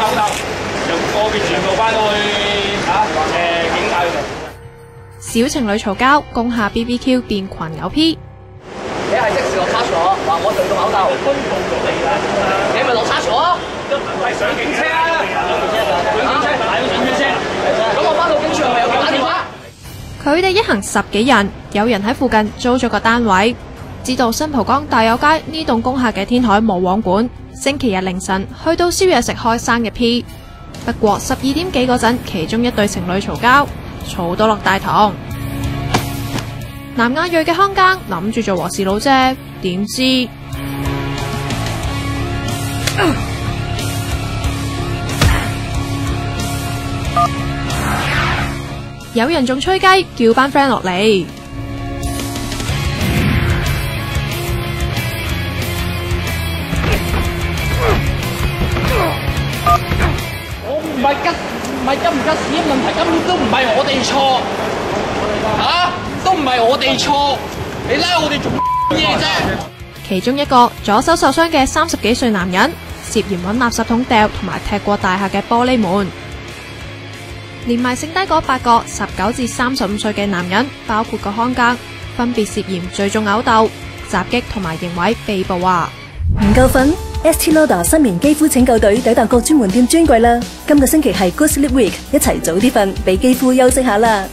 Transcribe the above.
口頭，就個別全部翻到去警戒佢哋。小情侶嘈交，工廈 BBQ 變群毆 P。你係即時落差咗，話我對到口鬥，拘捕咗你啦！你咪落差咗啊！係上警車啊！上警車，大佬上警車。咁我翻到警署係咪有打電話？佢哋一行10幾人，有人喺附近租咗個單位。知道新蒲崗大有街呢棟工廈嘅天台冇網管，星期日凌晨去到宵夜食開生嘅 P。不過12點幾嗰陣，其中一對情侶嘈交，嘈到落大堂。南亞裔嘅看更諗住做和事佬啫，點知有人仲吹雞，叫班 friend 落嚟。我唔係急唔急屎嘅問題，根本都唔係我哋錯，都唔係我哋錯，你拉我哋做嘢啫？其中一個左手受傷嘅30幾歲男人，涉嫌揾垃圾桶掉同埋踢過大廈嘅玻璃門，連埋剩低嗰8個19至35歲嘅男人，包括個看更，分別涉嫌聚眾毆鬥、襲擊同埋刑毀被捕啊！唔夠瞓 ？Estée Lauder 失眠肌膚拯救隊抵達各專門店專櫃啦！今個星期係 Good Sleep Week， 一齊早啲瞓，俾肌膚休息下啦！